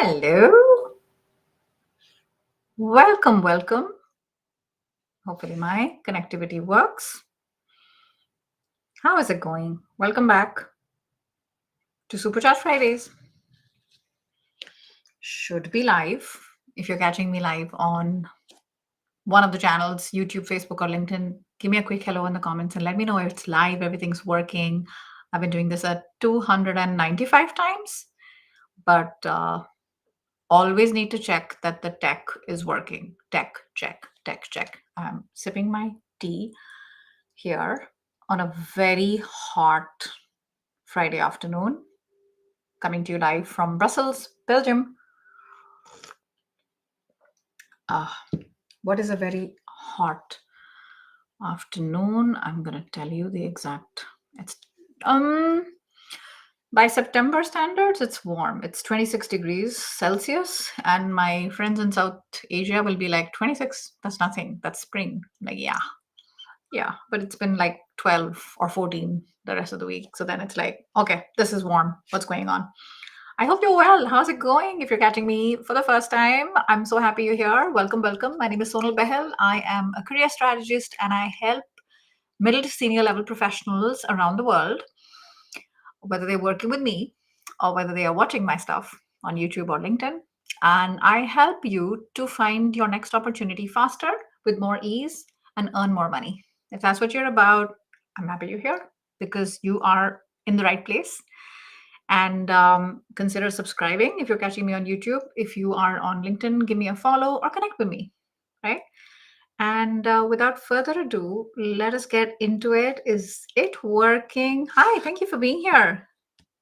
Hello. Welcome, welcome. Hopefully, my connectivity works. How is it going? Welcome back to Supercharge Fridays. Should be live. If you're catching me live on one of the channels, YouTube, Facebook, or LinkedIn, give me a quick hello in the comments and let me know if it's live, everything's working. I've been doing this at 295 times, but always need to check that the tech is working. Tech check. I'm sipping my tea here on a very hot Friday afternoon, coming to you live from Brussels, Belgium. Ah, what is a very hot afternoon? I'm gonna tell you the exact. It's um by September standards, it's warm. It's 26 degrees Celsius, and my friends in South Asia will be like 26. That's nothing. That's spring. Like yeah, but it's been like 12 or 14 the rest of the week. So then it's like, okay, this is warm. What's going on? I hope you're well. How's it going? If you're catching me for the first time, I'm so happy you're here. Welcome, welcome. My name is Sonal Behel. I am a career strategist and I help middle to senior level professionals around the world, whether they're working with me or whether they are watching my stuff on YouTube or LinkedIn. And I help you to find your next opportunity faster with more ease and earn more money. If that's what you're about, I'm happy you're here because you are in the right place. And consider subscribing if you're catching me on YouTube. If you are on LinkedIn, give me a follow or connect with me, right? And without further ado, let us get into it. Is it working? Hi, thank you for being here.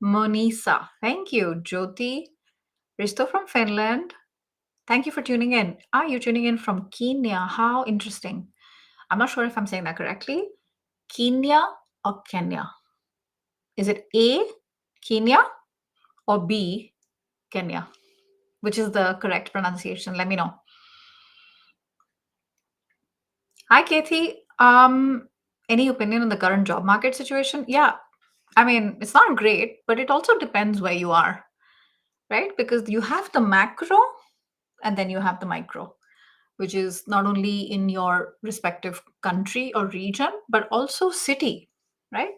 Monisa, thank you. Jyoti, Risto from Finland, thank you for tuning in. Are you tuning in from Kenya? How interesting. I'm not sure if I'm saying that correctly. Kenya or Kenya? Is it A, Kenya, or B, Kenya? Which is the correct pronunciation? Let me know. Hi, Kathy. Any opinion on the current job market situation? Yeah, I mean, it's not great, but it also depends where you are, right? Because you have the macro and then you have the micro, which is not only in your respective country or region, but also city, right?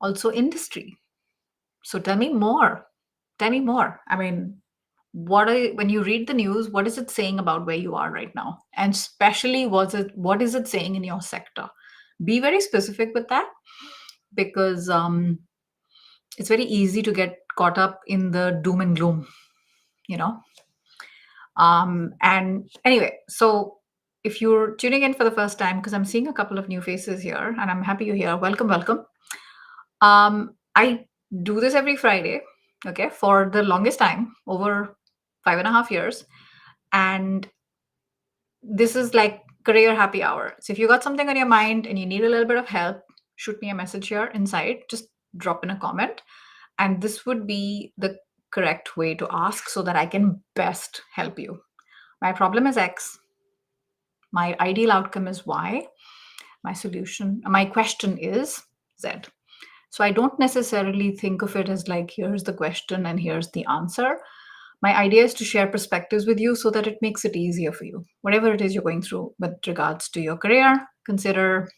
Also industry. So tell me more. Tell me more. I mean, when you read the news, what is it saying about where you are right now? And especially what is it saying in your sector? Be very specific with that because it's very easy to get caught up in the doom and gloom, you know. And anyway, so if you're tuning in for the first time, because I'm seeing a couple of new faces here, and I'm happy you're here. Welcome, welcome. I do this every Friday, okay, for the longest time, over 5.5 years, and this is like career happy hour. So if you got something on your mind and you need a little bit of help, shoot me a message here inside. Just drop in a comment, and this would be the correct way to ask so that I can best help you. My problem is X. My ideal outcome is Y. My question is Z. So I don't necessarily think of it as like, here's the question and here's the answer. My idea is to share perspectives with you so that it makes it easier for you. Whatever it is you're going through with regards to your career, consider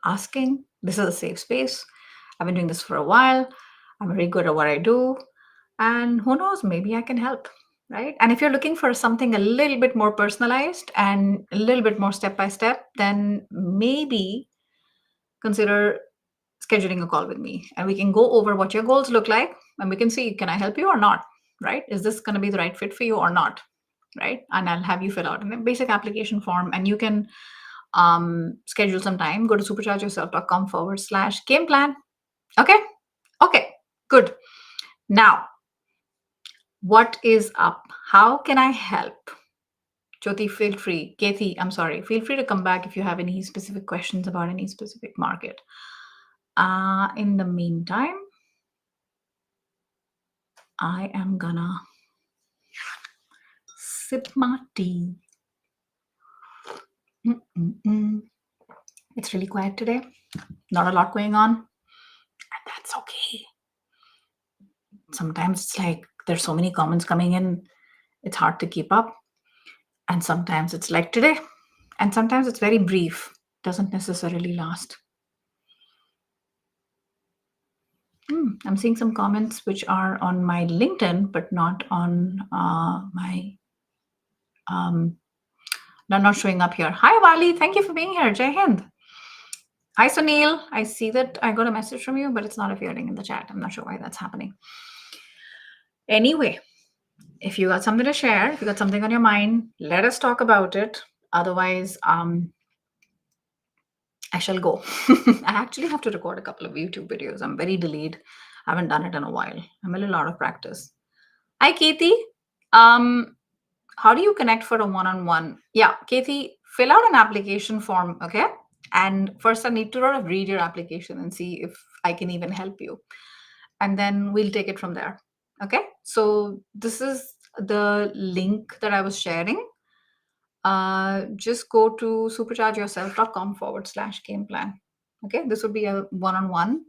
asking. This is a safe space. I've been doing this for a while. I'm very good at what I do. And who knows, maybe I can help, right? And if you're looking for something a little bit more personalized and a little bit more step by step, then maybe consider scheduling a call with me and we can go over what your goals look like and we can see, can I help you or not, right? Is this going to be the right fit for you or not, right? And I'll have you fill out a basic application form and you can schedule some time. Go to superchargeyourself.com/game plan. Okay, good. Now, what is up? How can I help? Jyoti, feel free. Kathy, I'm sorry. Feel free to come back if you have any specific questions about any specific market. In the meantime, I am gonna sip my tea. It's really quiet today. Not a lot going on. And that's okay. sometimes it's like there's so many comments coming in, it's hard to keep up. And sometimes it's like today. And sometimes it's very brief, doesn't necessarily last. I'm seeing some comments which are on my LinkedIn, but not on my, not showing up here. Hi, Wali. Thank you for being here. Jai Hind. Hi, Sunil. I see that I got a message from you, but it's not appearing in the chat. I'm not sure why that's happening. Anyway, if you got something to share, if you got something on your mind, let us talk about it. Otherwise, I shall go. I actually have to record a couple of YouTube videos. I'm very delayed. I haven't done it in a while. I'm a little out of practice. Hi, Katie. How do you connect for a one-on-one? Yeah, Katie, fill out an application form, okay? And first, I need to sort of read your application and see if I can even help you. And then we'll take it from there. Okay? So this is the link that I was sharing. Just go to superchargeyourself.com/game plan. Okay, this would be a one-on-one,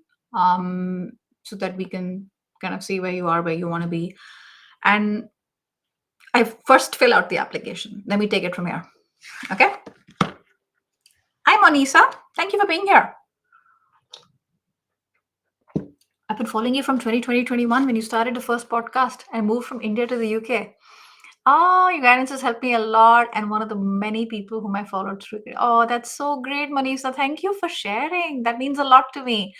so that we can kind of see where you are, where you want to be. And I first fill out the application, then we take it from here. Okay. Hi, Monisa. Thank you for being here. I've been following you from 2020-21 when you started the first podcast. I moved from India to the UK. Oh, your guidance has helped me a lot, and one of the many people whom I followed through. Oh, that's so great, Manisa. Thank you for sharing. That means a lot to me.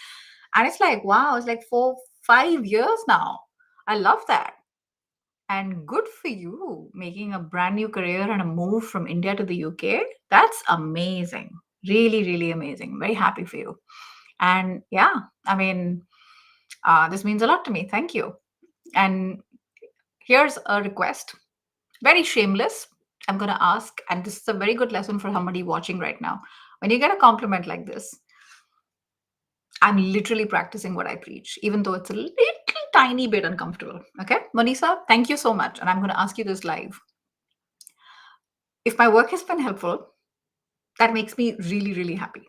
And it's like, wow, it's like 4-5 years now. I love that. And good for you making a brand new career and a move from India to the UK. That's amazing. Really, really amazing. Very happy for you. And yeah, I mean, this means a lot to me. Thank you. And here's a request, very shameless. I'm going to ask, and this is a very good lesson for somebody watching right now. When you get a compliment like this, I'm literally practicing what I preach, even though it's a little tiny bit uncomfortable. Okay, Monisa, thank you so much. And I'm going to ask you this live. If my work has been helpful, that makes me really, really happy.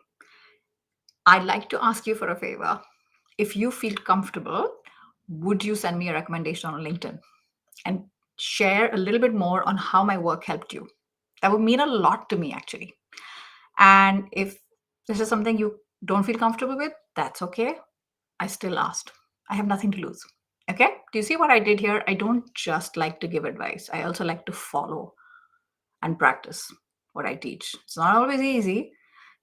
I'd like to ask you for a favor. If you feel comfortable, would you send me a recommendation on LinkedIn and share a little bit more on how my work helped you? That would mean a lot to me, actually. And if this is something you don't feel comfortable with, that's okay. I still asked. I have nothing to lose. Okay? Do you see what I did here? I don't just like to give advice, I also like to follow and practice what I teach. It's not always easy.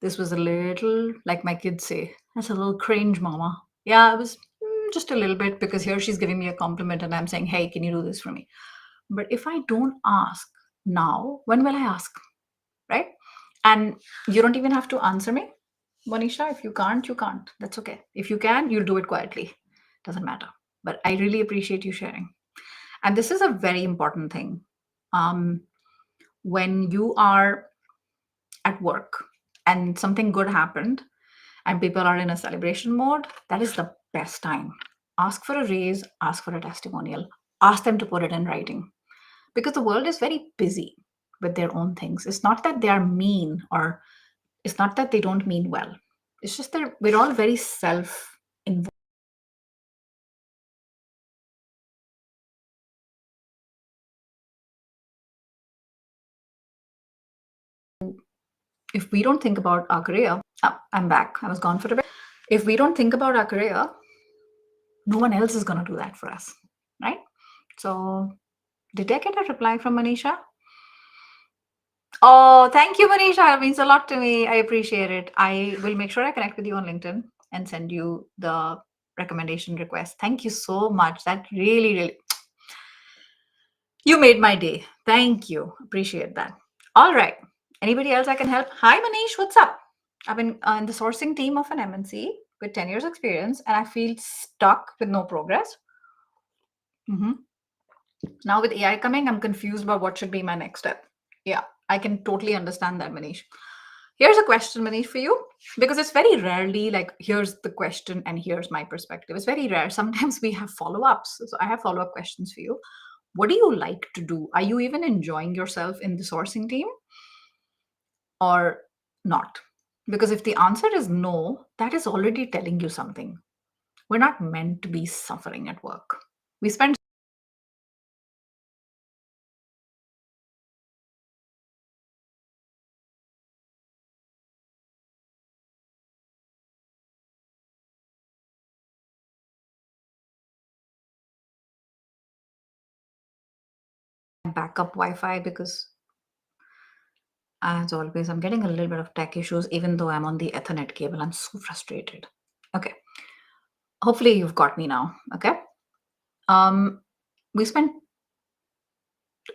This was a little, like my kids say, that's a little cringe, mama. Yeah, it was just a little bit, because here she's giving me a compliment and I'm saying, hey, can you do this for me? But if I don't ask now, when will I ask? Right? And you don't even have to answer me, Monisha. If you can't, you can't. That's okay. If you can, you'll do it quietly. Doesn't matter. But I really appreciate you sharing. And this is a very important thing. When you are at work and something good happened and people are in a celebration mode, that is the best time. Ask for a raise, ask for a testimonial, ask them to put it in writing, because the world is very busy with their own things. It's not that they are mean, or it's not that they don't mean well. It's just that we're all very self involved. If we don't think about our career, I'm back. I was gone for a bit. If we don't think about our career, no one else is going to do that for us, right? So, did I get a reply from Manisha? Oh, thank you, Manisha. It means a lot to me. I appreciate it. I will make sure I connect with you on LinkedIn and send you the recommendation request. Thank you so much. That really, really, you made my day. Thank you. Appreciate that. All right. Anybody else I can help? Hi, Manish. What's up? I've been in the sourcing team of an MNC with 10 years experience, and I feel stuck with no progress. Now with AI coming, I'm confused about what should be my next step. Yeah, I can totally understand that, Manish. Here's a question, Manish, for you, because it's very rarely like, here's the question and here's my perspective. It's very rare. Sometimes we have follow-ups. So I have follow-up questions for you. What do you like to do? Are you even enjoying yourself in the sourcing team or not? Because if the answer is no, that is already telling you something. We're not meant to be suffering at work. We spend backup Wi-Fi because, as always, I'm getting a little bit of tech issues, even though I'm on the Ethernet cable. I'm so frustrated. Okay. Hopefully you've got me now. Okay. Um, we spend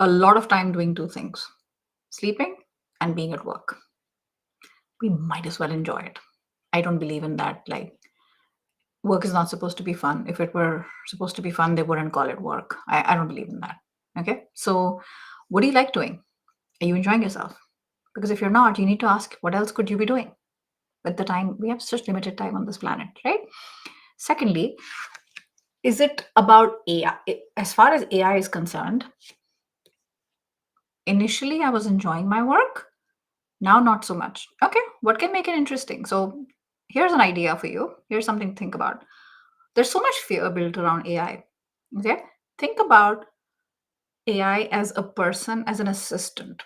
a lot of time doing two things: sleeping and being at work. We might as well enjoy it. I don't believe in that. Like, work is not supposed to be fun. If it were supposed to be fun, they wouldn't call it work. I don't believe in that. Okay. So, what do you like doing? Are you enjoying yourself? Because if you're not, you need to ask, what else could you be doing with the time? We have such limited time on this planet, right? Secondly, is it about AI? As far as AI is concerned, initially I was enjoying my work. Now, not so much. Okay, what can make it interesting? So, here's an idea for you. Here's something to think about. There's so much fear built around AI. Okay, think about AI as a person, as an assistant.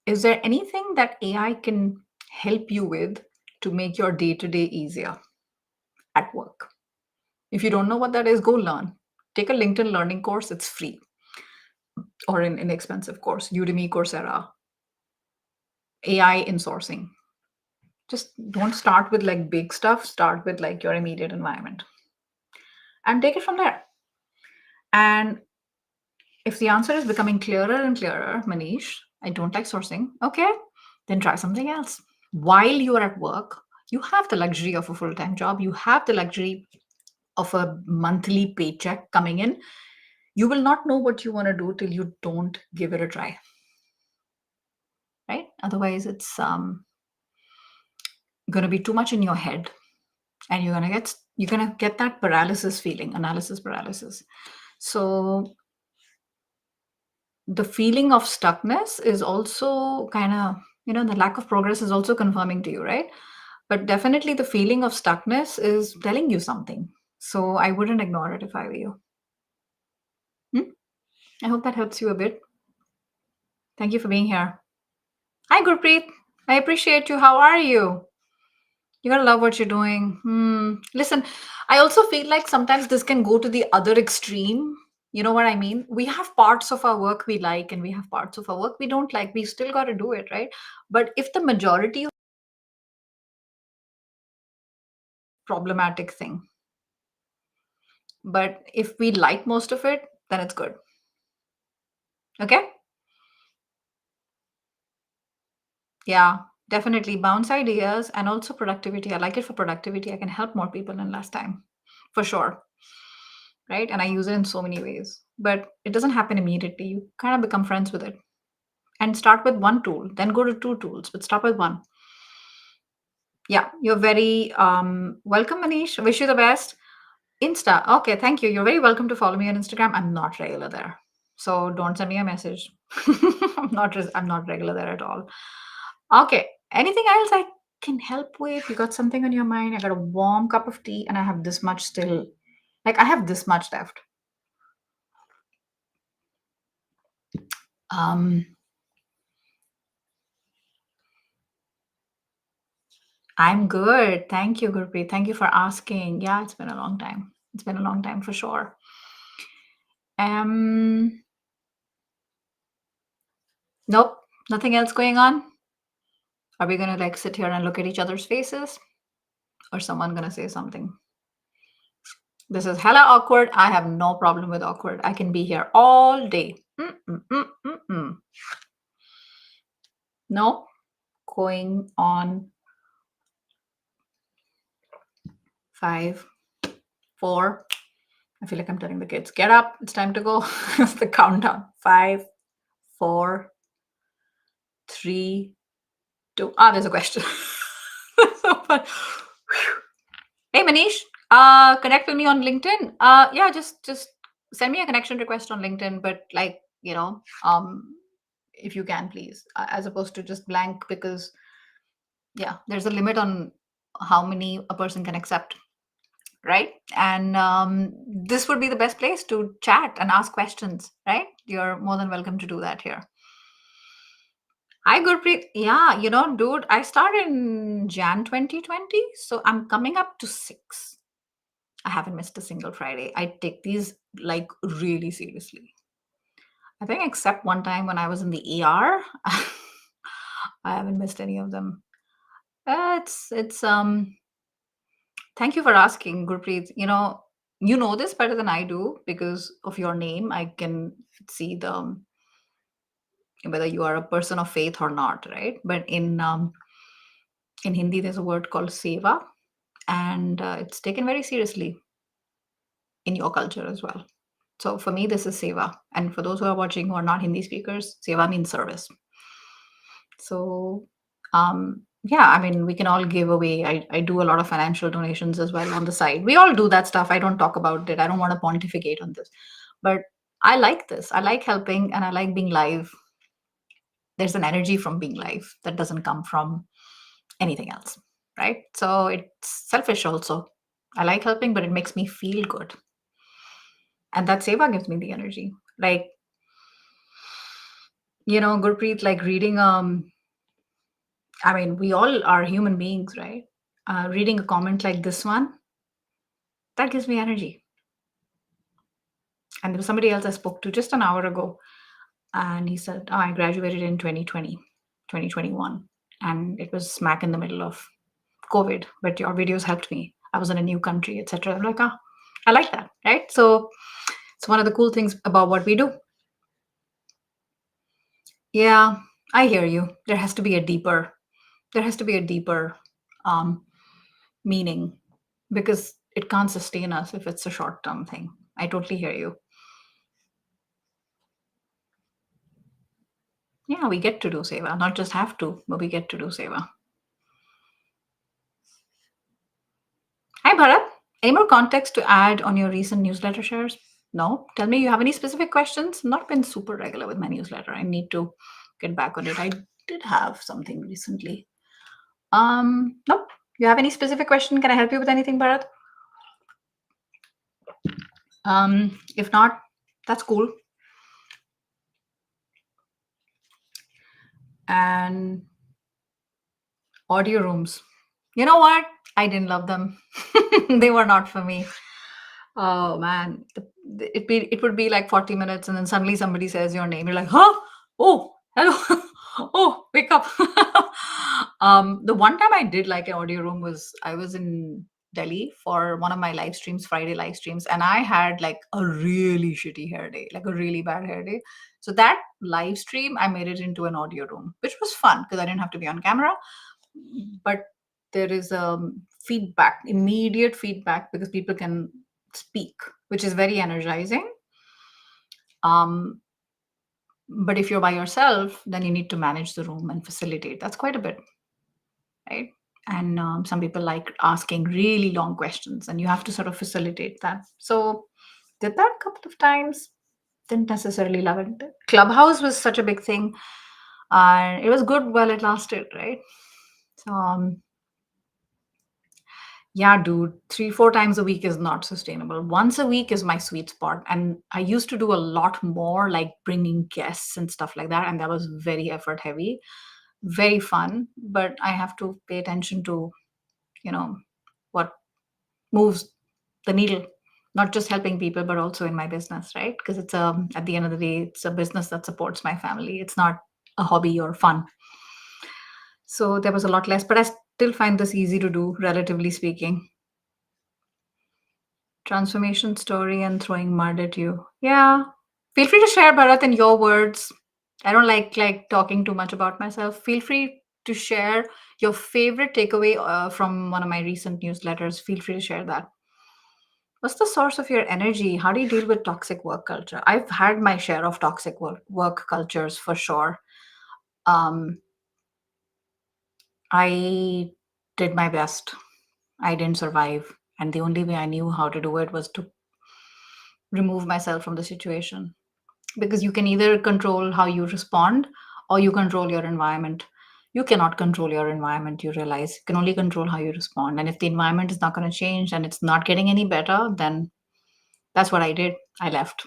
Is there anything that AI can help you with to make your day to day easier at work? If you don't know what that is, go learn. Take a LinkedIn learning course, it's free, or an inexpensive course, Udemy, Coursera, AI in sourcing. Just don't start with like big stuff, start with like your immediate environment and take it from there. And if the answer is becoming clearer and clearer, Manish, I don't like sourcing, okay, then try something else. While you are at work, you have the luxury of a full time job, you have the luxury of a monthly paycheck coming in. You will not know what you want to do till you don't give it a try, right? Otherwise, it's going to be too much in your head, and you're going to get that paralysis feeling, analysis paralysis. So the feeling of stuckness is also kind of, the lack of progress is also confirming to you, right? But definitely the feeling of stuckness is telling you something. So I wouldn't ignore it if I were you. Hmm? I hope that helps you a bit. Thank you for being here. Hi, Gurpreet. I appreciate you. How are you? You gotta love what you're doing. Listen, I also feel like sometimes this can go to the other extreme. You know what I mean? We have parts of our work we like, and we have parts of our work we don't like. We still got to do it, right? But if the majority of problematic thing, but if we like most of it, then it's good. Okay? Yeah, definitely bounce ideas and also productivity. I like it for productivity. I can help more people in less time, for sure. Right? And I use it in so many ways. But it doesn't happen immediately. You kind of become friends with it and start with one tool, then go to two tools, but start with one. Yeah, you're very welcome, Manish. Wish you the best. Insta. Okay, thank you. You're very welcome to follow me on Instagram. I'm not regular there. So don't send me a message. I'm not regular there at all. Okay. Anything else I can help with? You got something on your mind? I got a warm cup of tea and I have this much still. Like I have this much left. Um, I'm good. Thank you, Gurpreet. Thank you for asking. Yeah, it's been a long time. It's been a long time for sure. Um, nope, nothing else going on. Are we gonna like sit here and look at each other's faces, or someone gonna say something? This is hella awkward. I have no problem with awkward. I can be here all day. Mm-mm-mm-mm-mm. No, going on 5, 4. I feel like I'm telling the kids, get up. It's time to go. It's the countdown. 5, 4, 3, 2. Ah, there's a question. So fun. Hey Manish, connect with me on LinkedIn. Yeah, just send me a connection request on LinkedIn, but like, if you can please, as opposed to just blank, because yeah, there's a limit on how many a person can accept. right? And this would be the best place to chat and ask questions, right? You're more than welcome to do that here. Hi, Gurpreet. Yeah, dude, I started in Jan 2020, so I'm coming up to 6. I haven't missed a single Friday. I take these like really seriously. I think except one time when I was in the ER, I haven't missed any of them. It's thank you for asking, Gurpreet. You know this better than I do because of your name. I can see the whether you are a person of faith or not, right? But in Hindi, there's a word called seva, and it's taken very seriously in your culture as well. So for me, this is seva, and for those who are watching who are not Hindi speakers, seva means service. So, yeah, I mean, we can all give away. I do a lot of financial donations as well on the side. We all do that stuff. I don't talk about it. I don't want to pontificate on this, but I like this. I like helping, and I like being live. There's an energy from being live that doesn't come from anything else, right? So it's selfish also. I like helping, but it makes me feel good, and that seva gives me the energy. Like Gurpreet, like reading I mean, we all are human beings, right? Reading a comment like this one, that gives me energy. And there was somebody else I spoke to just an hour ago, and he said, "Oh, I graduated in 2020, 2021, and it was smack in the middle of COVID, but your videos helped me. I was in a new country, etc." I'm like, ah, I like that, right? So it's one of the cool things about what we do. Yeah, I hear you. There has to be a deeper um, meaning because it can't sustain us if it's a short term thing. I totally hear you. Yeah, we get to do seva, not just have to, but we get to do seva. Hi, Bharat. Any more context to add on your recent newsletter shares? No? Tell me you have any specific questions? Not been super regular with my newsletter. I need to get back on it. I did have something recently. Nope. You have any specific question? Can I help you with anything, Bharat? If not, that's cool. And audio rooms. You know what? I didn't love them. They were not for me. Oh man, it would be like 40 minutes, and then suddenly somebody says your name. You're like, huh? Oh, hello. Oh, wake up. The one time I did like an audio room was I was in Delhi for one of my live streams, Friday live streams, and I had like a really shitty hair day, like a really bad hair day. So that live stream, I made it into an audio room, which was fun because I didn't have to be on camera. But there is feedback, immediate feedback, because people can speak, which is very energizing. Um, but if you're by yourself, then you need to manage the room and facilitate. That's quite a bit, right? And some people like asking really long questions, and you have to sort of facilitate that. So, did that a couple of times. Didn't necessarily love it. Clubhouse was such a big thing, and it was good while it lasted, right? So, yeah, dude, 3, 4 times a week is not sustainable. Once a week is my sweet spot. And I used to do a lot more, like bringing guests and stuff like that. And that was very effort heavy, very fun. But I have to pay attention to, you know, what moves the needle, not just helping people, but also in my business, right? Because at the end of the day, it's a business that supports my family. It's not a hobby or fun. So there was a lot less, but I still find this easy to do, relatively speaking. Transformation story and throwing mud at you. Yeah. Feel free to share, Bharat, in your words. I don't like talking too much about myself. Feel free to share your favorite takeaway from one of my recent newsletters. Feel free to share that. What's the source of your energy? How do you deal with toxic work culture? I've had my share of toxic work cultures for sure. Um, I did my best. I didn't survive. And the only way I knew how to do it was to remove myself from the situation, because you can either control how you respond or you control your environment. You cannot control your environment, you realize. You can only control how you respond. And if the environment is not going to change and it's not getting any better, then that's what I did. I left.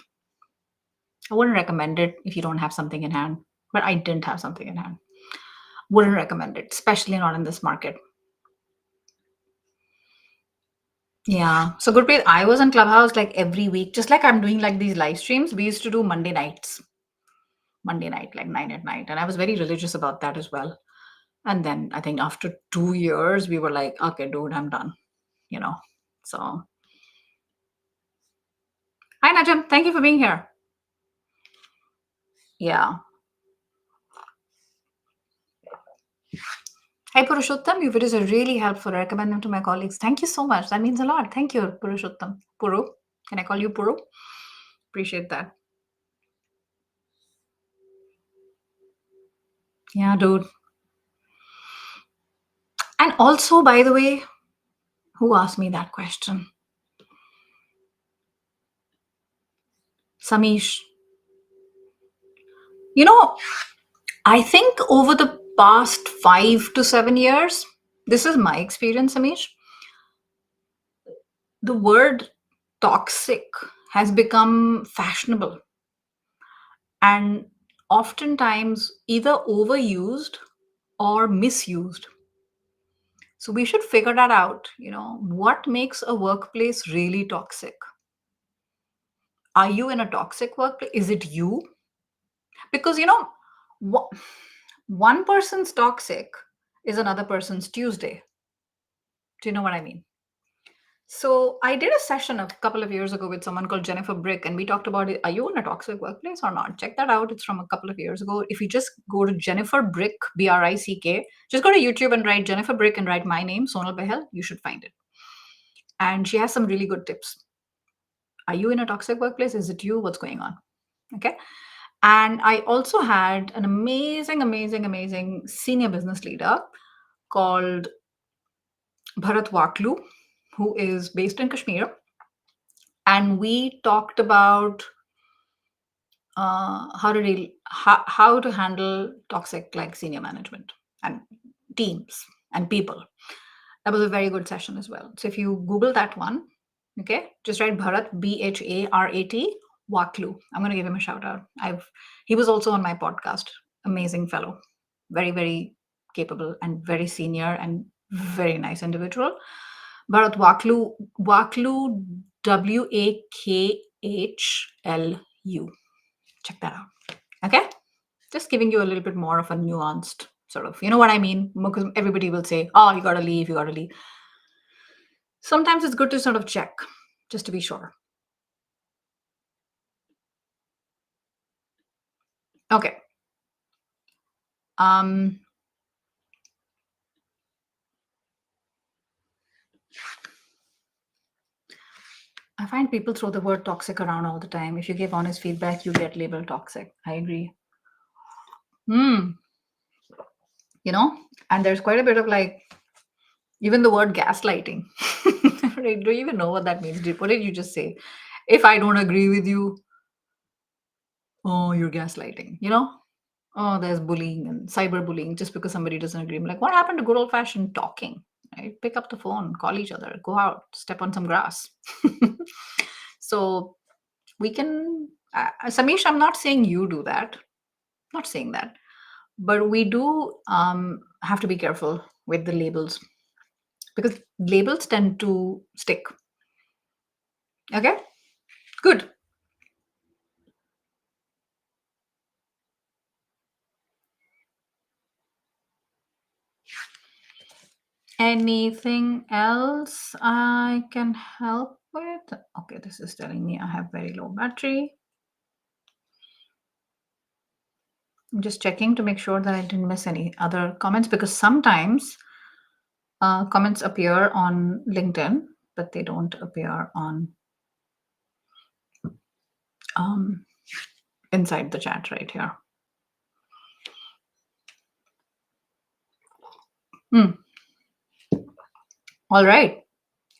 I wouldn't recommend it if you don't have something in hand, but I didn't have something in hand. Wouldn't recommend it, especially not in this market. Yeah. So Gurpreet, I was on Clubhouse like every week, just like I'm doing like these live streams. We used to do Monday nights, Monday night, like 9 at night. And I was very religious about that as well. And then I think after 2 years, we were like, okay, dude, I'm done, you know. So, hi, Najam. Thank you for being here. Yeah. Hi, Purushottam. Your videos are really helpful. I recommend them to my colleagues. Thank you so much. That means a lot. Thank you, Purushottam. Puru. Can I call you Puru? Appreciate that. Yeah, dude. And also, by the way, who asked me that question? Samish. You know, I think over the past 5 to 7 years, this is my experience, Samish, the word toxic has become fashionable and oftentimes either overused or misused. So we should figure that out. What makes a workplace really toxic? Are you in a toxic workplace? Is it you? Because, wha- one person's toxic is another person's Tuesday. Do you know what I mean? So I did a session a couple of years ago with someone called Jennifer Brick, and we talked about it. Are you in a toxic workplace or not? Check that out. It's from a couple of years ago. If you just go to Jennifer Brick, Brick, just go to YouTube and write Jennifer Brick and write my name, Sonal Behel, you should find it. And she has some really good tips. Are you in a toxic workplace? Is it you? What's going on? Okay. And I also had an amazing, amazing, amazing senior business leader called Bharat Waklu, who is based in Kashmir. And we talked about how to handle toxic like senior management and teams and people. That was a very good session as well. So if you Google that one, okay, just write Bharat, Bharat Waklu. I'm going to give him a shout out. He was also on my podcast. Amazing fellow, very very capable and very senior and very nice individual. Bharat Waklu, Wakhlu. Check that out. Okay, just giving you a little bit more of a nuanced sort of, you know what I mean? Because everybody will say, oh, you gotta leave, you gotta leave. Sometimes it's good to sort of check just to be sure. Okay. I find people throw the word toxic around all the time. If you give honest feedback, you get labeled toxic. I agree. And there's quite a bit of like, even the word gaslighting. Right? Do you even know what that means? What did you just say? If I don't agree with you, oh, you're gaslighting, Oh, there's bullying and cyberbullying just because somebody doesn't agree. I'm like, what happened to good old fashioned talking? Right? Pick up the phone, call each other, go out, step on some grass. So we can, Samish, I'm not saying you do that. Not saying that. But we do have to be careful with the labels because labels tend to stick. Okay? Good. Anything else I can help with? Okay, this is telling me I have very low battery. I'm just checking to make sure that I didn't miss any other comments because sometimes comments appear on LinkedIn, but they don't appear on inside the chat right here. All right.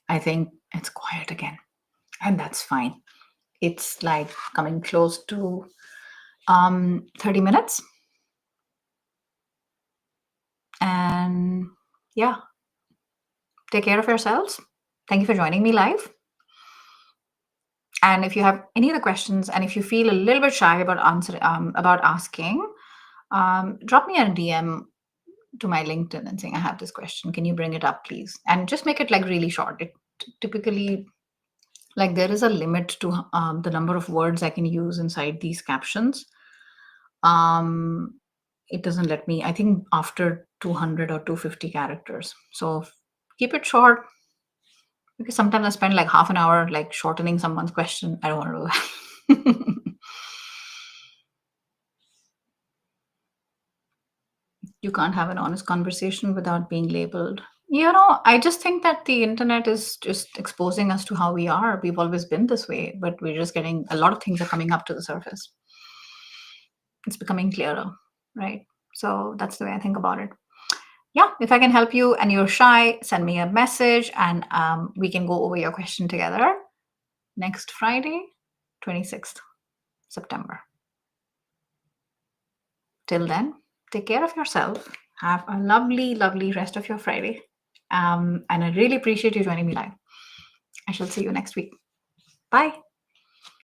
I think it's quiet again, and that's fine. It's like coming close to 30 minutes. And yeah, take care of yourselves. Thank you for joining me live. And if you have any other questions, and if you feel a little bit shy about about asking, drop me a DM to my LinkedIn and saying, I have this question. Can you bring it up, please? And just make it like really short. It typically, like, there is a limit to the number of words I can use inside these captions. Um, it doesn't let me, I think, after 200 or 250 characters. So keep it short, because sometimes I spend like half an hour like shortening someone's question. I don't want to do that. You can't have an honest conversation without being labeled. I just think that the internet is just exposing us to how we are. We've always been this way, but we're just getting a lot of things are coming up to the surface. It's becoming clearer, right? So that's the way I think about it. Yeah, if I can help you and you're shy, send me a message and we can go over your question together next Friday, 26th September. Till then, take care of yourself. Have a lovely, lovely rest of your Friday. And I really appreciate you joining me live. I shall see you next week. Bye.